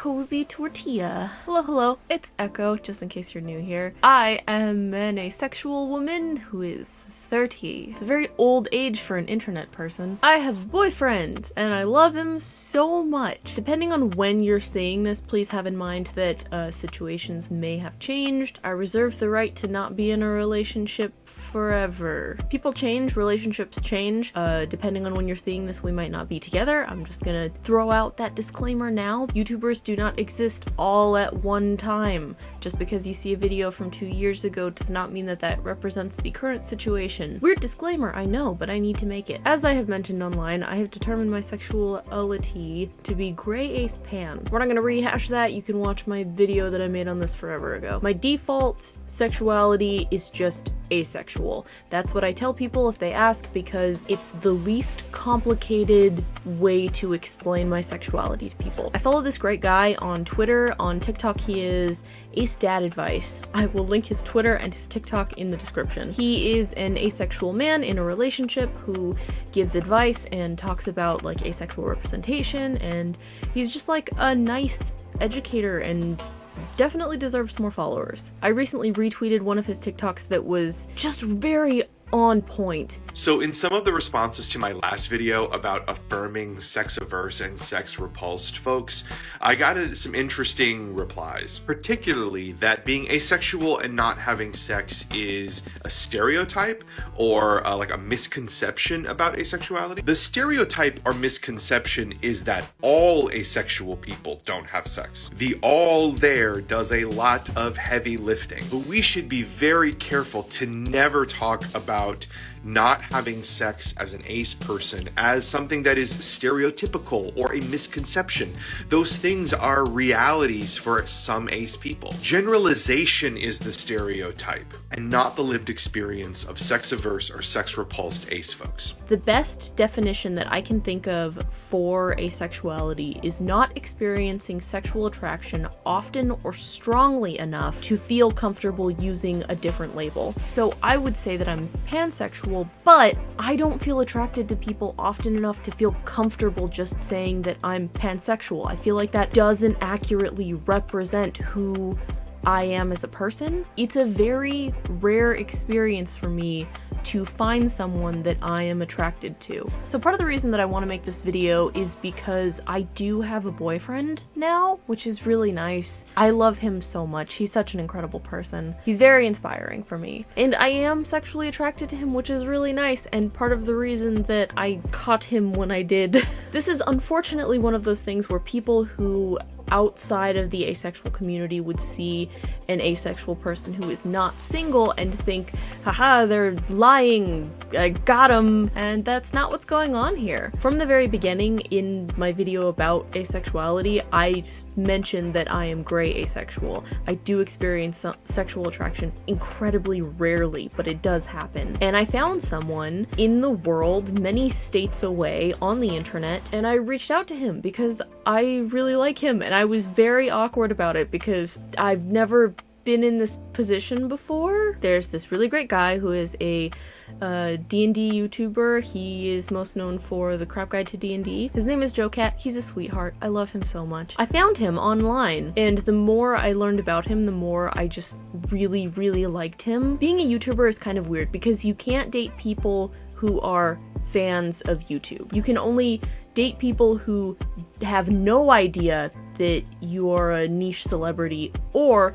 cozy tortilla. Hello, hello, it's Echo, just in case you're new here. I am an asexual woman who is 30. It's a very old age for an internet person. I have a boyfriend, and I love him so much. Depending on when you're seeing this, please have in mind that situations may have changed. I reserve the right to not be in a relationship forever. People change, relationships change. Depending on when you're seeing this, we might not be together. I'm just gonna throw out that disclaimer now. YouTubers do not exist all at one time. Just because you see a video from 2 years ago does not mean that that represents the current situation. Weird disclaimer, I know, but I need to make it. As I have mentioned online, I have determined my sexuality to be gray ace pan. We're not gonna rehash that. You can watch my video that I made on this forever ago. My default sexuality is just asexual. That's what I tell people if they ask, because it's the least complicated way to explain my sexuality to people. I follow this great guy on Twitter. On TikTok he is Ace Dad Advice. I will link his Twitter and his TikTok in the description. He is an asexual man in a relationship who gives advice and talks about like asexual representation, and he's just like a nice educator and definitely deserves more followers. I recently retweeted one of his TikToks that was just very on point. So in some of the responses to my last video about affirming sex-averse and sex-repulsed folks, I got some interesting replies, particularly that being asexual and not having sex is a stereotype or like a misconception about asexuality. The stereotype or misconception is that all asexual people don't have sex. The all there does a lot of heavy lifting, but we should be very careful to never talk about not having sex as an ace person as something that is stereotypical or a misconception. Those things are realities for some ace people. Generalization is the stereotype and not the lived experience of sex-averse or sex-repulsed ace folks. The best definition that I can think of for asexuality is not experiencing sexual attraction often or strongly enough to feel comfortable using a different label. So I would say that I'm pansexual, but I don't feel attracted to people often enough to feel comfortable just saying that I'm pansexual. I feel like that doesn't accurately represent who I am as a person. It's a very rare experience for me to find someone that I am attracted to. So part of the reason that I want to make this video is because I do have a boyfriend now, which is really nice. I love him so much. He's such an incredible person. He's very inspiring for me. And I am sexually attracted to him, which is really nice, and part of the reason that I caught him when I did. This is unfortunately one of those things where people who outside of the asexual community would see an asexual person who is not single and think, haha, they're lying, I got him, and that's not what's going on here. From the very beginning in my video about asexuality, I mentioned that I am gray asexual. I do experience sexual attraction incredibly rarely, but it does happen. And I found someone in the world many states away on the internet, and I reached out to him because I really like him, and I was very awkward about it because I've never been in this position before. There's this really great guy who is a D&D YouTuber. He is most known for the Crap Guide to D&D. His name is Joe Cat. He's a sweetheart. I love him so much. I found him online, and the more I learned about him, the more I just really, really liked him. Being a YouTuber is kind of weird because you can't date people who are fans of YouTube. You can only date people who have no idea that you're a niche celebrity, or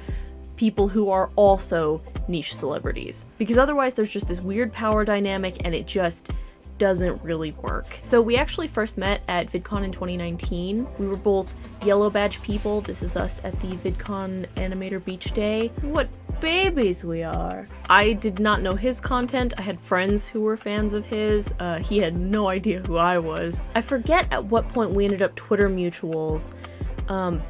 people who are also niche celebrities. Because otherwise there's just this weird power dynamic and it just doesn't really work. So we actually first met at VidCon in 2019. We were both yellow badge people. This is us at the VidCon Animator Beach Day. What babies we are. I did not know his content. I had friends who were fans of his. He had no idea who I was. I forget at what point we ended up Twitter mutuals.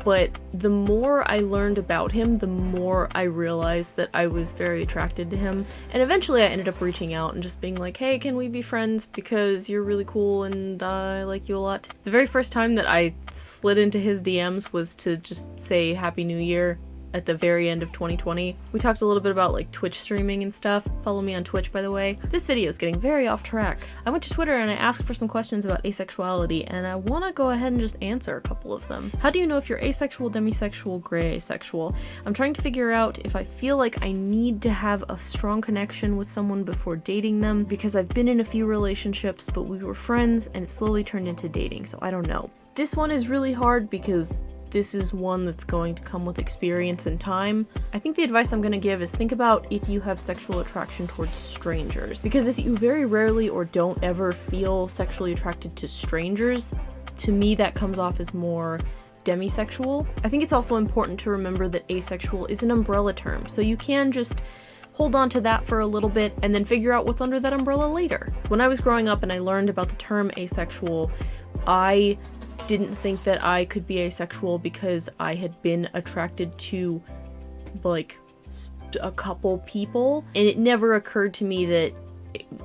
But the more I learned about him, the more I realized that I was very attracted to him. And eventually I ended up reaching out and just being like, hey, can we be friends because you're really cool and I like you a lot. The very first time that I slid into his DMs was to just say Happy New Year. at the very end of 2020. We talked a little bit about like Twitch streaming and stuff. Follow me on Twitch, by the way. This video is getting very off track. I went to Twitter and I asked for some questions about asexuality, and I want to go ahead and just answer a couple of them. How do you know if you're asexual, demisexual, gray asexual? I'm trying to figure out if I feel like I need to have a strong connection with someone before dating them, because I've been in a few relationships, but we were friends and it slowly turned into dating, so I don't know. This one is really hard because this is one that's going to come with experience and time. I think the advice I'm going to give is think about if you have sexual attraction towards strangers. Because if you very rarely or don't ever feel sexually attracted to strangers, to me that comes off as more demisexual. I think it's also important to remember that asexual is an umbrella term, so you can just hold on to that for a little bit and then figure out what's under that umbrella later. When I was growing up and I learned about the term asexual, I didn't think that I could be asexual because I had been attracted to like a couple people, and it never occurred to me that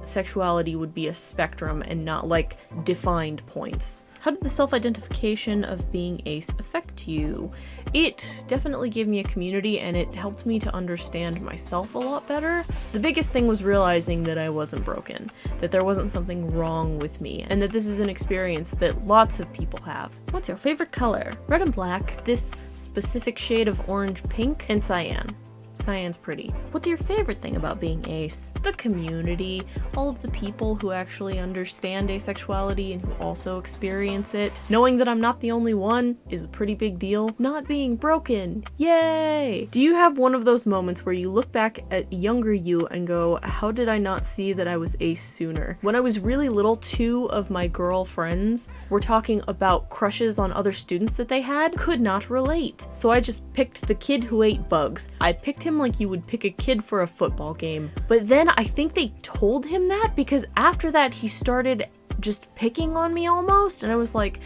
sexuality would be a spectrum and not like defined points. How did the self-identification of being ace affect you? It definitely gave me a community and it helped me to understand myself a lot better. The biggest thing was realizing that I wasn't broken, that there wasn't something wrong with me, and that this is an experience that lots of people have. What's your favorite color? Red and black, this specific shade of orange pink, and cyan. Cyan's pretty. What's your favorite thing about being ace? The community, all of the people who actually understand asexuality and who also experience it. Knowing that I'm not the only one is a pretty big deal. Not being broken. Yay! Do you have one of those moments where you look back at younger you and go, how did I not see that I was ace sooner? When I was really little, 2 of my girlfriends were talking about crushes on other students that they had. Could not relate. So I just picked the kid who ate bugs. I picked him like you would pick a kid for a football game. But then I think they told him that, because after that he started just picking on me almost, and I was like,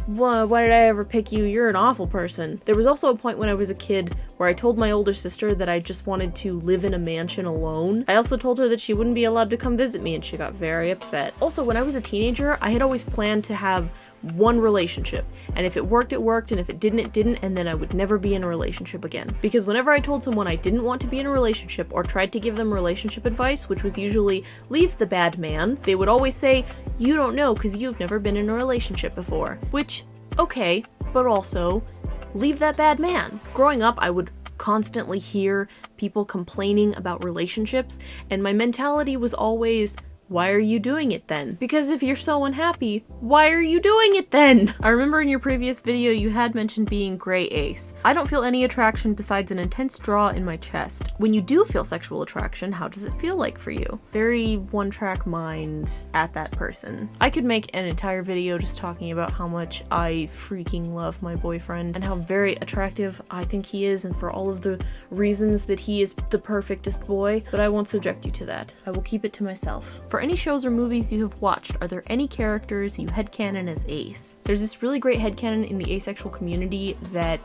why did I ever pick you? You're an awful person. There was also a point when I was a kid where I told my older sister that I just wanted to live in a mansion alone. I also told her that she wouldn't be allowed to come visit me, and she got very upset. Also, when I was a teenager, I had always planned to have one relationship, and if it worked, it worked, and if it didn't, it didn't, and then I would never be in a relationship again. Because whenever I told someone I didn't want to be in a relationship or tried to give them relationship advice, which was usually leave the bad man, they would always say, you don't know because you've never been in a relationship before. Which, okay, but also, leave that bad man. Growing up, I would constantly hear people complaining about relationships, and my mentality was always, why are you doing it then? Because if you're so unhappy, why are you doing it then? I remember in your previous video you had mentioned being gray ace. I don't feel any attraction besides an intense draw in my chest. When you do feel sexual attraction, how does it feel like for you? Very one-track mind at that person. I could make an entire video just talking about how much I freaking love my boyfriend and how very attractive I think he is, and for all of the reasons that he is the perfectest boy, but I won't subject you to that. I will keep it to myself. For any shows or movies you have watched, are there any characters you headcanon as ace? There's this really great headcanon in the asexual community that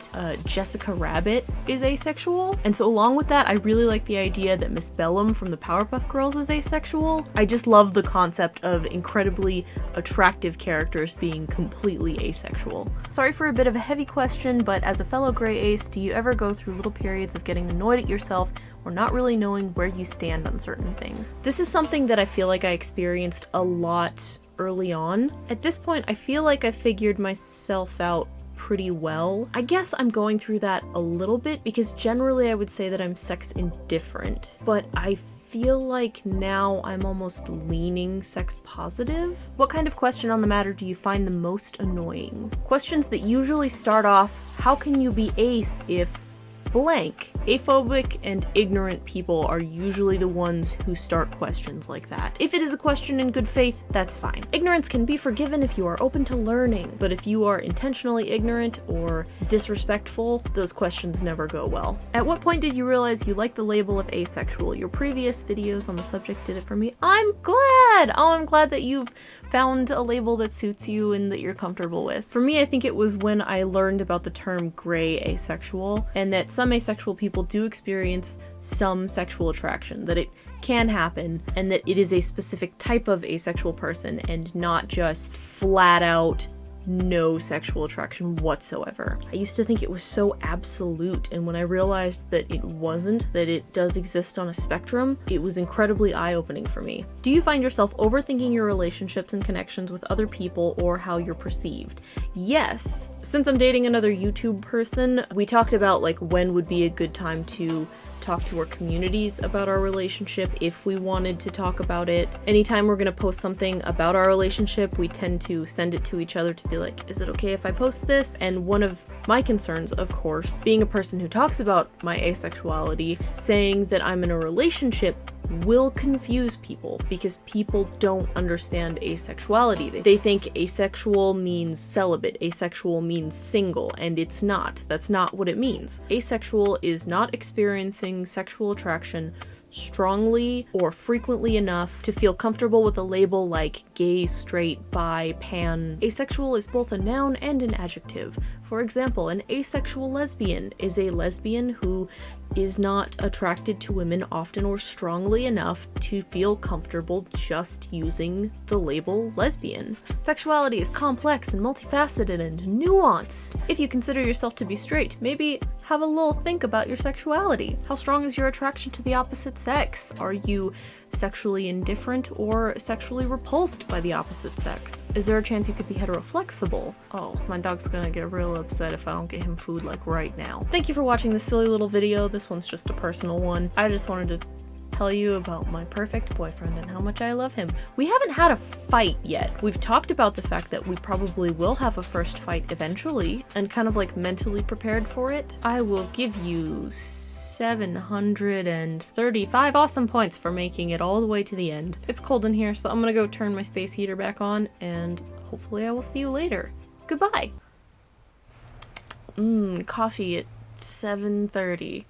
Jessica Rabbit is asexual, and so along with that, I really like the idea that Miss Bellum from the Powerpuff Girls is asexual. I just love the concept of incredibly attractive characters being completely asexual. Sorry for a bit of a heavy question, but as a fellow gray ace, do you ever go through little periods of getting annoyed at yourself or not really knowing where you stand on certain things? This is something that I feel like I experienced a lot early on. At this point, I feel like I figured myself out pretty well. I guess I'm going through that a little bit because generally I would say that I'm sex indifferent, but I feel like now I'm almost leaning sex positive. What kind of question on the matter do you find the most annoying? Questions that usually start off, how can you be ace if blank? Aphobic and ignorant people are usually the ones who start questions like that. If it is a question in good faith, that's fine. Ignorance can be forgiven if you are open to learning, but if you are intentionally ignorant or disrespectful, those questions never go well. At what point did you realize you liked the label of asexual? Your previous videos on the subject did it for me. I'm glad! Oh, I'm glad that you've found a label that suits you and that you're comfortable with. For me, I think it was when I learned about the term gray asexual, and that some asexual people do experience some sexual attraction, that it can happen, and that it is a specific type of asexual person and not just flat out no sexual attraction whatsoever. I used to think it was so absolute, and when I realized that it wasn't, that it does exist on a spectrum, it was incredibly eye-opening for me. Do you find yourself overthinking your relationships and connections with other people or how you're perceived? Yes. Since I'm dating another YouTube person, we talked about like when would be a good time to talk to our communities about our relationship if we wanted to talk about it. Anytime we're gonna post something about our relationship, we tend to send it to each other to be like, is it okay if I post this? And one of my concerns, of course, being a person who talks about my asexuality, saying that I'm in a relationship will confuse people because people don't understand asexuality. They think asexual means celibate, asexual means single, and it's not. That's not what it means. Asexual is not experiencing sexual attraction strongly or frequently enough to feel comfortable with a label like gay, straight, bi, pan. Asexual is both a noun and an adjective. For example, an asexual lesbian is a lesbian who is not attracted to women often or strongly enough to feel comfortable just using the label lesbian. Sexuality is complex and multifaceted and nuanced. If you consider yourself to be straight, maybe have a little think about your sexuality. How strong is your attraction to the opposite sex? Are you sexually indifferent or sexually repulsed by the opposite sex? Is there a chance you could be heteroflexible? Oh, my dog's gonna get real upset if I don't get him food like right now. Thank you for watching this silly little video. This one's just a personal one. I just wanted to tell you about my perfect boyfriend and how much I love him. We haven't had a fight yet. We've talked about the fact that we probably will have a first fight eventually and kind of like mentally prepared for it. I will give you 735 awesome points for making it all the way to the end. It's cold in here, so I'm gonna go turn my space heater back on, and hopefully I will see you later. Goodbye! Coffee at 7:30.